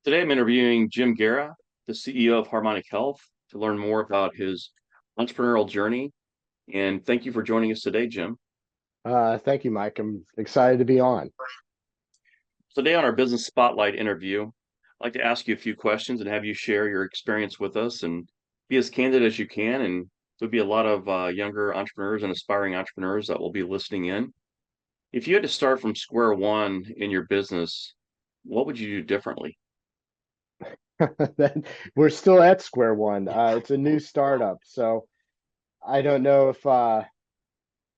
Today I'm interviewing Jim Gera, the CEO of Harmonic Health, to learn more about his entrepreneurial journey. And thank you for joining us today, Jim. Thank you, Mike. I'm excited to be on. Today on our Business Spotlight interview, I'd like to ask you a few questions and have you share your experience with us and be as candid as you can. And there'll be a lot of younger entrepreneurs and aspiring entrepreneurs that will be listening in. If you had to start from square one in your business, what would you do differently? Then we're still at square one. It's a new startup, so I don't know if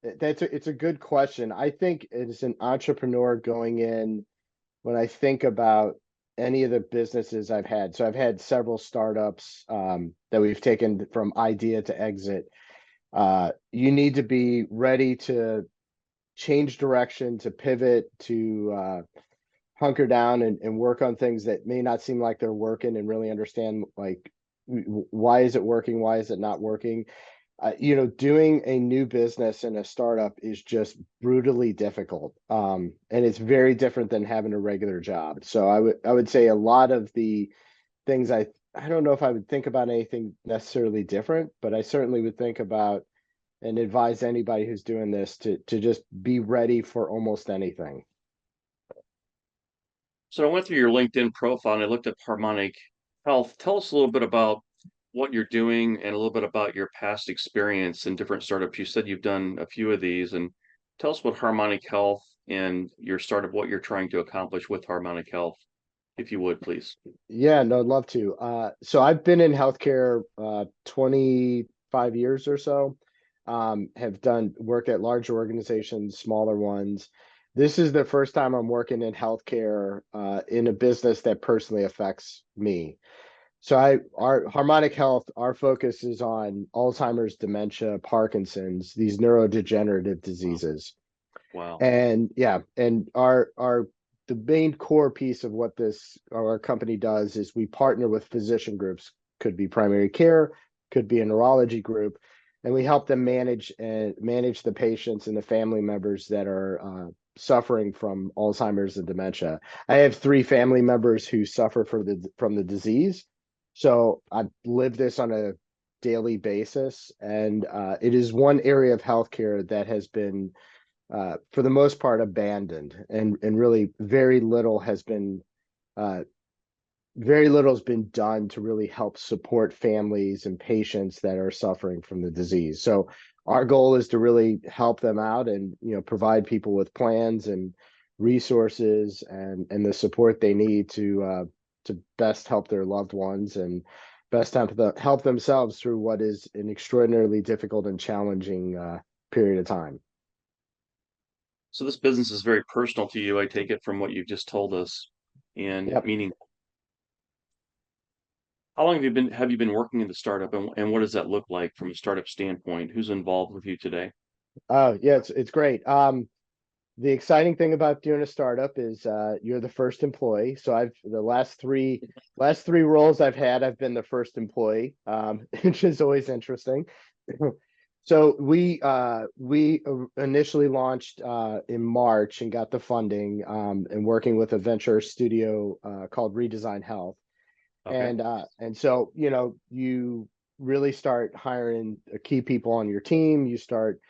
it's a good question. I think as an entrepreneur going in, when I think about any of the businesses I've had, so I've had several startups that we've taken from idea to exit. You need to be ready to change direction, to pivot, to hunker down and work on things that may not seem like they're working and really understand like why is it working, why is it not working. Doing a new business in a startup is just brutally difficult, and it's very different than having a regular job. So I would say a lot of the things I don't know if I would think about anything necessarily different, but I certainly would think about and advise anybody who's doing this to just be ready for almost anything. So I went through your LinkedIn profile and I looked at Harmonic Health. Tell us a little bit about what you're doing and a little bit about your past experience in different startups. You said you've done a few of these, and tell us what Harmonic Health and your startup, what you're trying to accomplish with Harmonic Health, if you would, please. Yeah, no, I'd love to. So I've been in healthcare 25 years or so. Have done work at large organizations, smaller ones. This is the first time I'm working in healthcare in a business that personally affects me. So our Harmonic Health, our focus is on Alzheimer's, dementia, Parkinson's, these neurodegenerative Wow. diseases. Wow. And yeah, and our the main core piece of what this our company does is we partner with physician groups, could be primary care, could be a neurology group, and we help them manage the patients and the family members that are suffering from Alzheimer's and dementia. I have three family members who suffer from the disease, so I live this on a daily basis, and it is one area of healthcare that has been for the most part abandoned, and really uh, very little has been done to really help support families and patients that are suffering from the disease. So our goal is to really help them out and provide people with plans and resources and the support they need to best help their loved ones and best help themselves through what is an extraordinarily difficult and challenging period of time. So this business is very personal to you, I take it from what you've just told us. And Yep. meaning, how long have you been working in the startup and what does that look like from a startup standpoint? Who's involved with you today? Oh, yeah, it's great. The exciting thing about doing a startup is you're the first employee. So I've the last three roles I've had, I've been the first employee, which is always interesting. So we initially launched in March and got the funding and working with a venture studio called Redesign Health. Okay. And so you really start hiring key people on your team. You start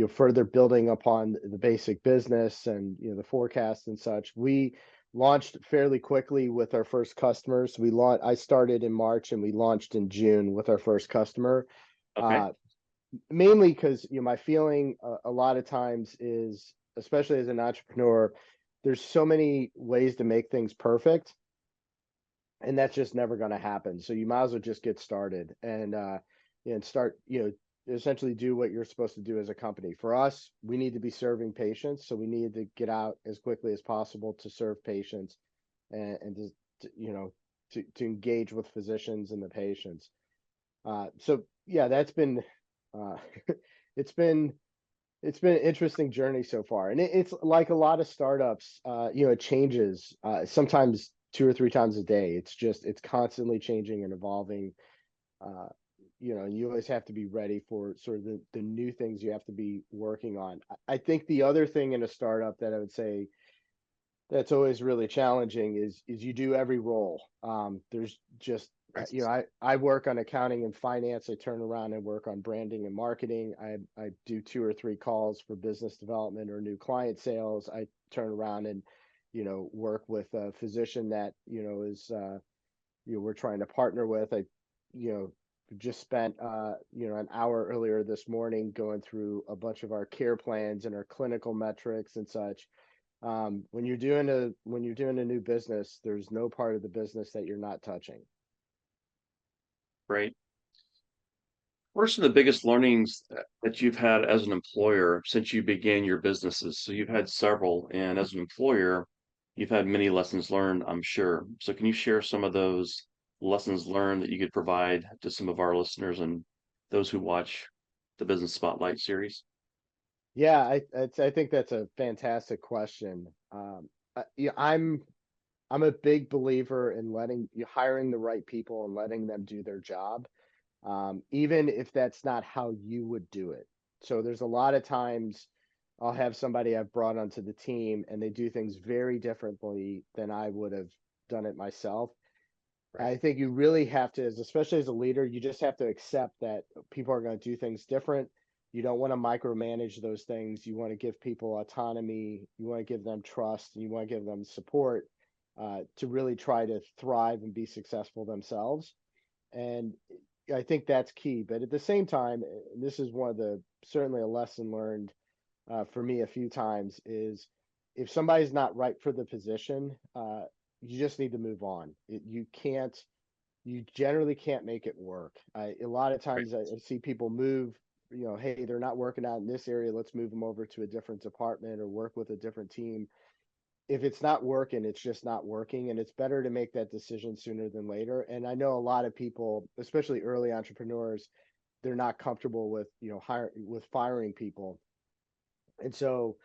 further building upon the basic business and the forecast and such. We launched fairly quickly with our first customers. I started in March and we launched in June with our first customer. Okay. Uh, Mainly because my feeling a lot of times is, especially as an entrepreneur, there's so many ways to make things perfect, and that's just never going to happen. So you might as well just get started and start, essentially do what you're supposed to do as a company. For us, we need to be serving patients, so we need to get out as quickly as possible to serve patients and to engage with physicians and the patients. So yeah, that's been uh, it's been it's been an interesting journey so far, and it's like a lot of startups. It changes sometimes two or three times a day. It's constantly changing and evolving. Uh, and you always have to be ready for sort of the new things you have to be working on. I think the other thing in a startup that I would say that's always really challenging is you do every role. There's just Right. I work on accounting and finance. I turn around and work on branding and marketing. I do two or three calls for business development or new client sales. I turn around and work with a physician that is we're trying to partner with. I you know just spent an hour earlier this morning going through a bunch of our care plans and our clinical metrics and such. When you're doing a new business, there's no part of the business that you're not touching. Right. What are some of the biggest learnings that you've had as an employer since you began your businesses? So you've had several, and as an employer, you've had many lessons learned, I'm sure. So can you share some of those lessons learned that you could provide to some of our listeners and those who watch the Business Spotlight series? Yeah, I think that's a fantastic question. Yeah, I'm a big believer in letting you hiring the right people and letting them do their job, even if that's not how you would do it. So there's a lot of times I'll have somebody I've brought onto the team and they do things very differently than I would have done it myself. Right. I think you really have to, especially as a leader, you just have to accept that people are going to do things different. You don't want to micromanage those things. You want to give people autonomy. You want to give them trust. And you want to give them support to really try to thrive and be successful themselves. And I think that's key. But at the same time, and this is one of the certainly a lesson learned for me a few times is if somebody's not right for the position, you just need to move on. You generally can't make it work. A lot of Right. times I see people move, hey, they're not working out in this area. Let's move them over to a different department or work with a different team. If it's not working, it's just not working. And it's better to make that decision sooner than later. And I know a lot of people, especially early entrepreneurs, they're not comfortable with, with firing people. And so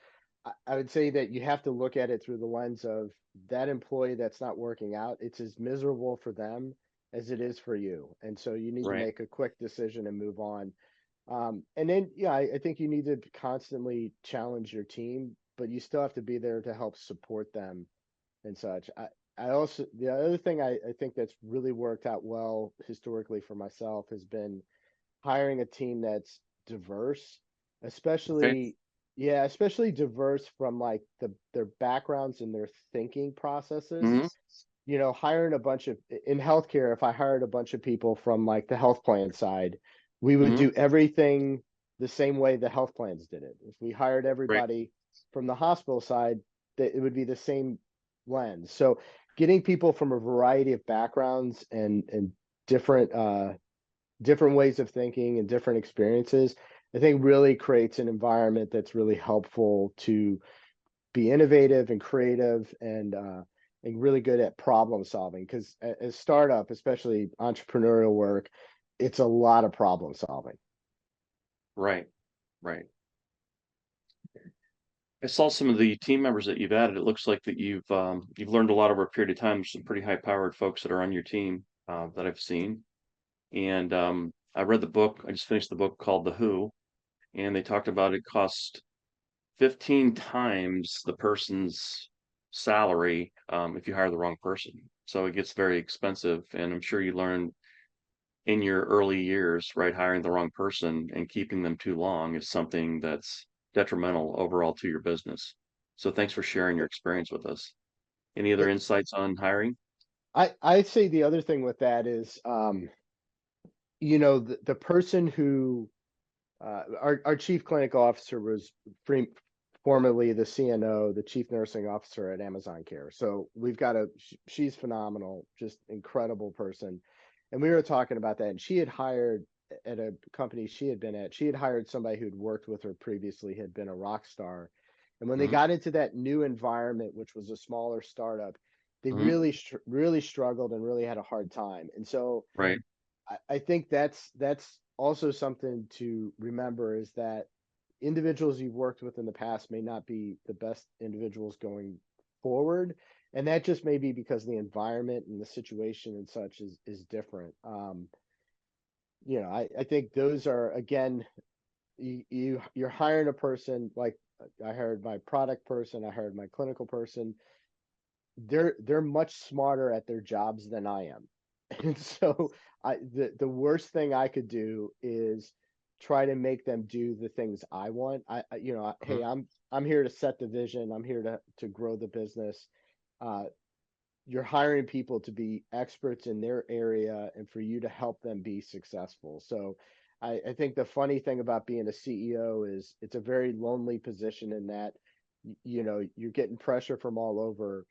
I would say that you have to look at it through the lens of that employee that's not working out. It's as miserable for them as it is for you. And so you need to Right. make a quick decision and move on. And then, yeah, I think you need to constantly challenge your team, but you still have to be there to help support them and such. I also, the other thing I think that's really worked out well historically for myself has been hiring a team that's diverse, Okay. especially yeah, especially diverse from like their backgrounds and their thinking processes. Hmm. Hiring a bunch of in healthcare, if I hired a bunch of people from like the health plan side, we would Hmm. do everything the same way the health plans did it. If we hired Right. everybody from the hospital side, that it would be the same lens. So getting people from a variety of backgrounds and different different ways of thinking and different experiences, I think really creates an environment that's really helpful to be innovative and creative and really good at problem solving. Because as startup, especially entrepreneurial work, it's a lot of problem solving. Right. Right. I saw some of the team members that you've added. It looks like that you've learned a lot over a period of time. There's some pretty high-powered folks that are on your team that I've seen. And I read the book. I just finished the book called The Who, and they talked about it cost 15 times the person's salary if you hire the wrong person. So it gets very expensive. And I'm sure you learned in your early years, right, hiring the wrong person and keeping them too long is something that's detrimental overall to your business. So thanks for sharing your experience with us. Any other insights on hiring? I'd say the other thing with that is, the person who our chief clinical officer was formerly the CNO, the chief nursing officer at Amazon Care. So we've got she's phenomenal, just incredible person. And we were talking about that, and she had hired at a company she had been at, she had hired somebody who'd worked with her previously, had been a rock star. And when they Hmm. got into that new environment, which was a smaller startup, they Hmm. really struggled and really had a hard time. And so Right. I think that's also something to remember is that individuals you've worked with in the past may not be the best individuals going forward. And that just may be because the environment and the situation and such is different. I think those are again, you're hiring a person like I hired my product person, I hired my clinical person. they're much smarter at their jobs than I am. And so the worst thing I could do is try to make them do the things I want. Hey, Mhm. I'm here to set the vision. I'm here to grow the business. Uh, you're hiring people to be experts in their area and for you to help them be successful. So I think the funny thing about being a CEO is it's a very lonely position in that you're getting pressure from all over,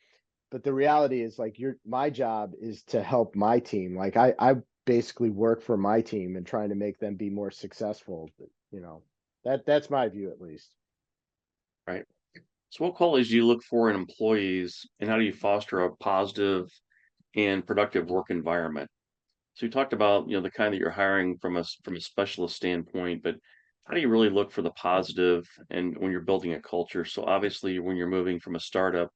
but the reality is like my job is to help my team. Like I basically work for my team and trying to make them be more successful. But, that's my view at least. Right. So what qualities do you look for in employees and how do you foster a positive and productive work environment? So you talked about, the kind that you're hiring from a specialist standpoint, but how do you really look for the positive and when you're building a culture? So obviously when you're moving from a startup,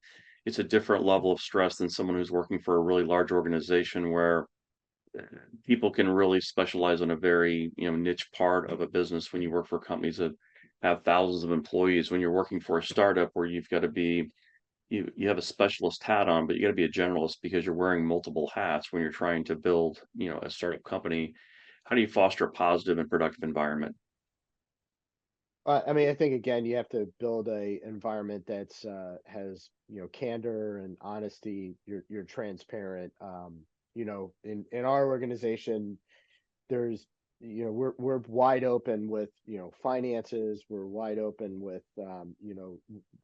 it's a different level of stress than someone who's working for a really large organization where people can really specialize on a very, niche part of a business when you work for companies that have thousands of employees. When you're working for a startup where you've got to be you have a specialist hat on, but you got to be a generalist because you're wearing multiple hats when you're trying to build, a startup company. How do you foster a positive and productive environment? I mean, I think again, you have to build a environment that's has candor and honesty. You're transparent. In our organization, there's we're wide open with finances. We're wide open with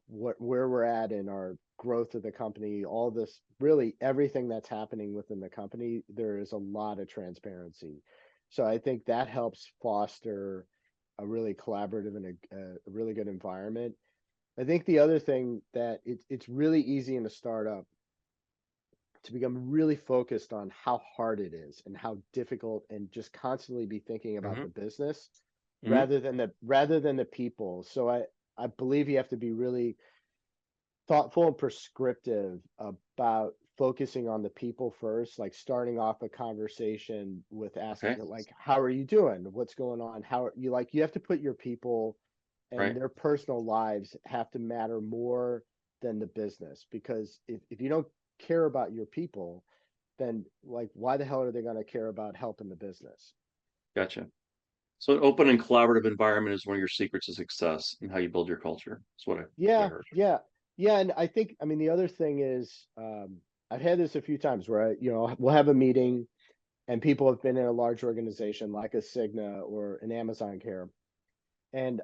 where we're at in our growth of the company. All this, really everything that's happening within the company, there is a lot of transparency. So I think that helps foster a really collaborative and a really good environment. I think the other thing that it's really easy in a startup to become really focused on how hard it is and how difficult, and just constantly be thinking about Hmm. the business Hmm. rather than the people. So I believe you have to be really thoughtful and prescriptive about focusing on the people first, like starting off a conversation with asking, Okay. like, how are you doing, what's going on, how are you, like, you have to put your people and Right. their personal lives have to matter more than the business. Because if you don't care about your people, then like why the hell are they going to care about helping the business? Gotcha. So an open and collaborative environment is one of your secrets to success and how you build your culture. That's what I Yeah, heard. yeah, yeah. And I think, I mean, the other thing is, I've had this a few times where we'll have a meeting and people have been in a large organization like a Cigna or an Amazon Care, and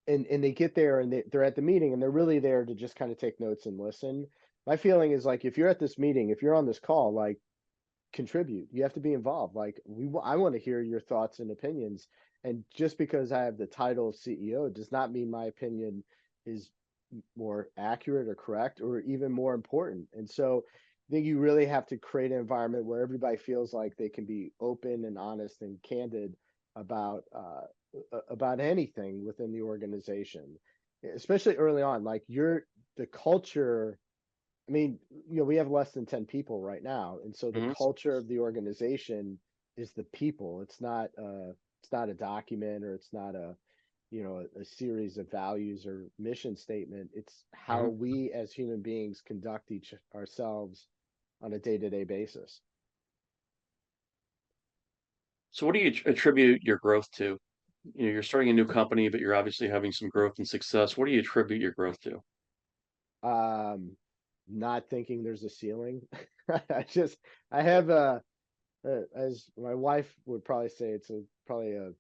and they get there and they're at the meeting and they're really there to just kind of take notes and listen. My feeling is like, if you're at this meeting, if you're on this call, like, contribute. You have to be involved. Like, I want to hear your thoughts and opinions. And just because I have the title of CEO does not mean my opinion is more accurate or correct or even more important. And so I think you really have to create an environment where everybody feels like they can be open and honest and candid about about anything within the organization, especially early on. Like, the culture, I mean, we have less than 10 people right now. And so the Hmm. culture of the organization is the people. It's not a document, or it's not a series of values or mission statement. It's how Hmm. we as human beings conduct each ourselves on a day-to-day basis. So what do you attribute your growth to? You're starting a new company, but you're obviously having some growth and success. What do you attribute your growth to? Um, Not thinking there's a ceiling. I just, I have as my wife would probably say, it's probably a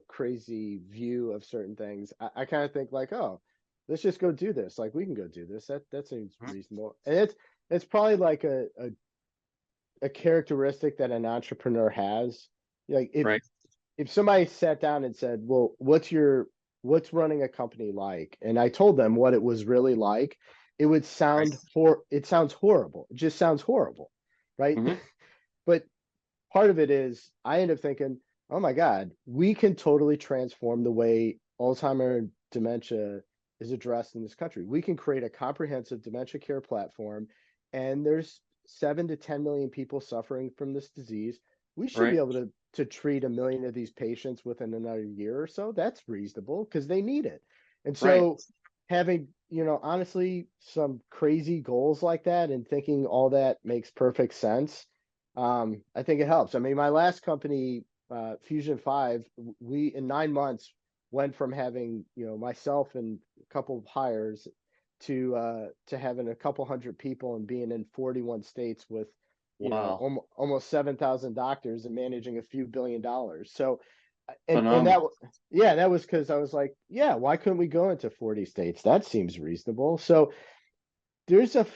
crazy view of certain things. I kind of think like, oh, let's just go do this. Like, we can go do this. That seems Mhm. reasonable. And it's probably like a characteristic that an entrepreneur has. Like, Right. if somebody sat down and said, well, what's running a company like? And I told them what it was really like, Right. it sounds horrible. It just sounds horrible, right? Hmm. But part of it is I end up thinking, oh my God, we can totally transform the way Alzheimer and dementia is addressed in this country. We can create a comprehensive dementia care platform, and there's 7 to 10 million people suffering from this disease. We should be Right. able to treat 1 million of these patients within another year or so. That's reasonable because they need it. And Right. so having honestly, some crazy goals like that and thinking all that makes perfect sense. I think it helps. I mean, my last company, Fusion5, we in 9 months went from having, myself and a couple of hires to having a couple hundred people and being in 41 states with, Wow, almost 7,000 doctors and managing a few $1 billion. So, and phenomenal. yeah, that was because I was like, yeah, why couldn't we go into 40 states? That seems reasonable. So there's a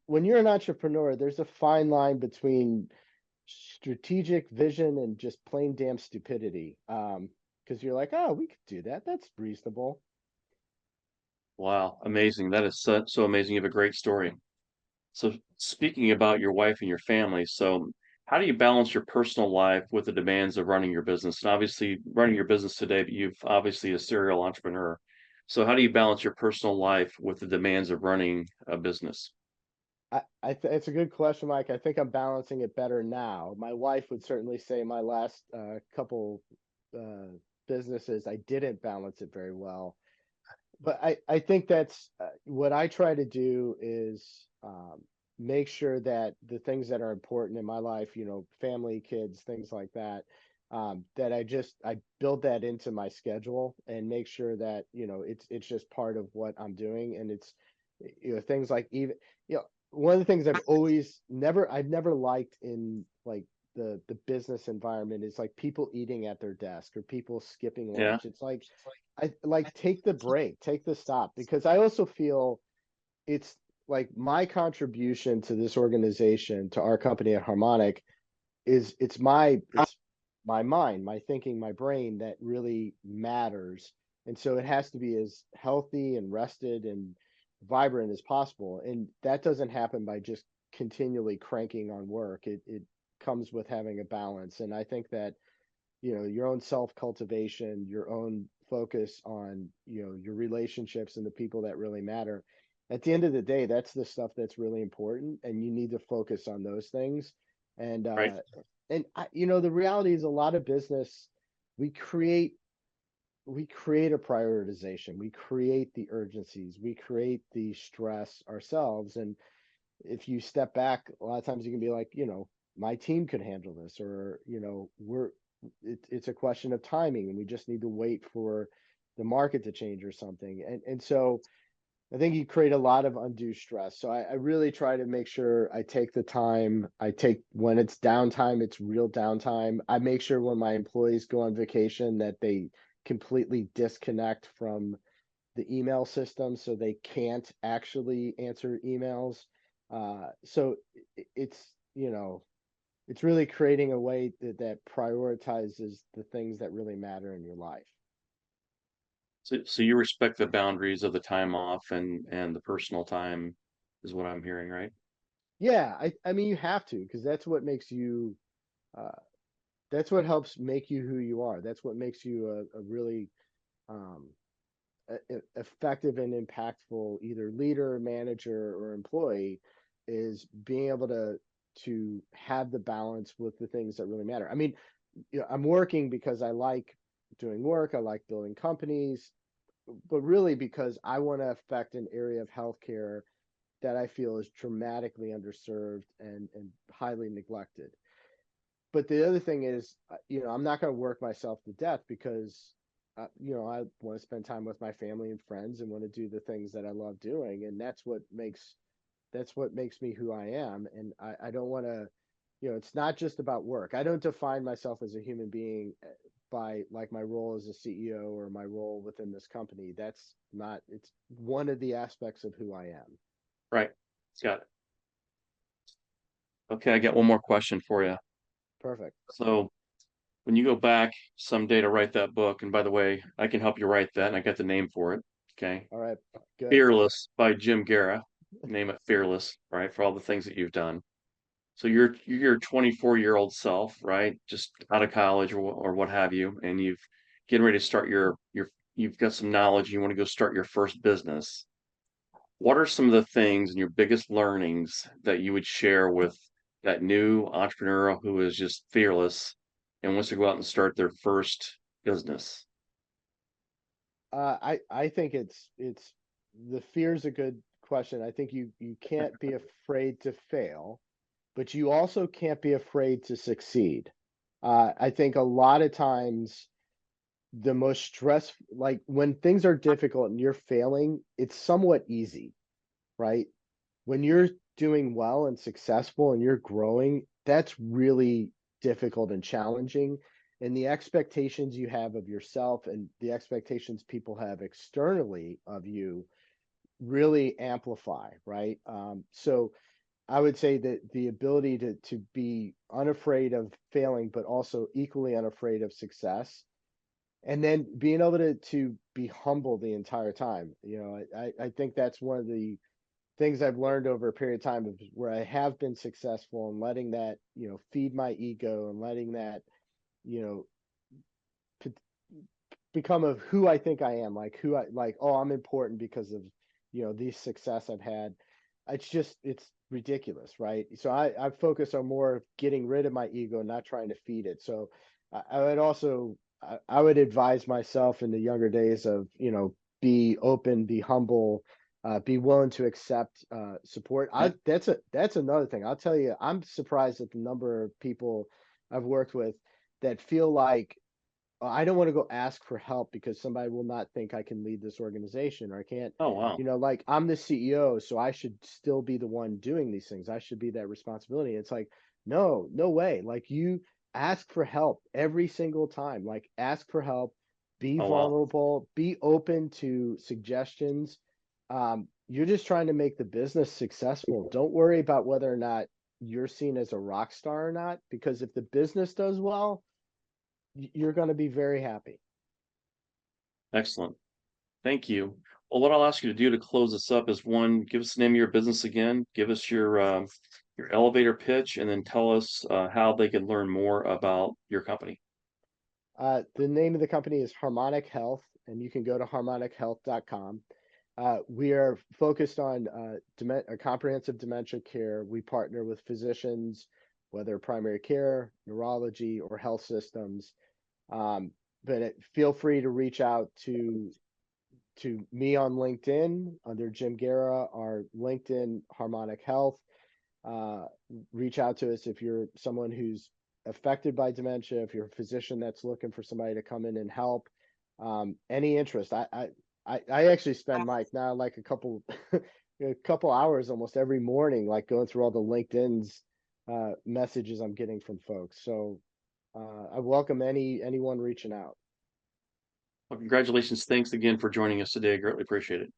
when you're an entrepreneur, there's a fine line between strategic vision and just plain damn stupidity. Because you're like, oh, we could do that. That's reasonable. Wow, amazing. That is so amazing. You have a great story. So speaking about your wife and your family, so how do you balance your personal life with the demands of running your business? And obviously running your business today, but you've obviously a serial entrepreneur. So how do you balance your personal life with the demands of running a business? It's a good question, Mike. I think I'm balancing it better now. My wife would certainly say my last couple uh, businesses, I didn't balance it very well. But I think that's what I try to do is make sure that the things that are important in my life, family, kids, things like that, that I build that into my schedule and make sure that, it's just part of what I'm doing. And it's, things like even, one of the things I've never liked in like the business environment is like people eating at their desk or people skipping Yeah, lunch. It's like, I like take the break, take the stop, because I also feel it's like my contribution to this organization, to our company at Harmonic, is it's my mind, my thinking, my brain that really matters. And so it has to be as healthy and rested and vibrant as possible. And that doesn't happen by just continually cranking on work. It comes with having a balance. And I think that your own self cultivation, your own focus on your relationships and the people that really matter, at the end of the day, that's the stuff that's really important, and you need to focus on those things. and right. uh the reality is a lot of business, we create we create a prioritization, we create the urgencies, we create the stress ourselves. And if you step back, a lot of times you can be like, my team could handle this, or it's a question of timing, and we just need to wait for the market to change or something. And so I think you create a lot of undue stress. So I really try to make sure I take the time. I take when it's downtime, it's real downtime. I make sure when my employees go on vacation that they completely disconnect from the email system so they can't actually answer emails. So it's really creating a way that prioritizes the things that really matter in your life. So you respect the boundaries of the time off and the personal time is what I'm hearing, right? Yeah, I mean you have to, because uh, that's what helps make you who you are. That's what makes you a really um, effective and impactful either leader, manager, or employee, is being able to have the balance with the things that really matter. I mean, I'm working because I like doing work, I like building companies, but really because I want to affect an area of healthcare that I feel is dramatically underserved and highly neglected. But the other thing is, I'm not going to work myself to death, because, I want to spend time with my family and friends and want to do the things that I love doing. And that's what makes me who I am. And I don't want to, it's not just about work. I don't define myself as a human being by like my role as a CEO or my role within this company. That's not, it's one of the aspects of who I am. Right. Got it. Okay, I got one more question for you. Perfect. So when you go back someday to write that book, and by the way, I can help you write that, and I got the name for it. Okay. All right. Good. Fearless by Jim Gera. Name it Fearless, right? For all the things that you've done. So you're your 24-year-old self, right? Just out of college or what have you, and you've getting ready to start your you've got some knowledge, you want to go start your first business. What are some of the things and your biggest learnings that you would share with that new entrepreneur who is just fearless and wants to go out and start their first business? I think it's the fear is a good question. I think you can't be afraid to fail, but you also can't be afraid to succeed. I think a lot of times the most stress, like when things are difficult and you're failing, it's somewhat easy, right? When you're doing well and successful and you're growing, that's really difficult and challenging. And the expectations you have of yourself and the expectations people have externally of you really amplify, right? So I would say that the ability to be unafraid of failing, but also equally unafraid of success, and then being able to be humble the entire time. I think that's one of the things I've learned over a period of time of where I have been successful and letting that, feed my ego and letting that, you know, p- become of who I think I am, like who I like, oh, I'm important because of, these success I've had. It's ridiculous, right? So I focus on more of getting rid of my ego, not trying to feed it. So I would also I would advise myself in the younger days of, be open, be humble, be willing to accept support. Yeah. That's another thing. I'll tell you, I'm surprised at the number of people I've worked with that feel like, I don't want to go ask for help because somebody will not think I can lead this organization, or I can't, Oh, wow. like I'm the CEO, so I should still be the one doing these things. I should be that responsibility. It's like, no, no way. Like, you ask for help every single time. Like, ask for help, be Oh, wow. vulnerable, be open to suggestions. You're just trying to make the business successful. Don't worry about whether or not you're seen as a rock star or not, because if the business does well, you're going to be very happy. Excellent. Thank you. Well, what I'll ask you to do to close this up is one, give us the name of your business again, give us your elevator pitch, and then tell us how they can learn more about your company. The name of the company is Harmonic Health, and you can go to harmonichealth.com. We are focused on comprehensive dementia care. We partner with physicians, whether primary care, neurology, or health systems. Um, but feel free to reach out to me on LinkedIn under Jim Gera, our LinkedIn Harmonic Health. Uh, Reach out to us if you're someone who's affected by dementia, if you're a physician that's looking for somebody to come in and help. Any interest. I actually spend, Mike, now like a couple a couple hours almost every morning, like going through all the LinkedIn's messages I'm getting from folks. So I welcome anyone reaching out. Well, congratulations. Thanks again for joining us today. I greatly appreciate it.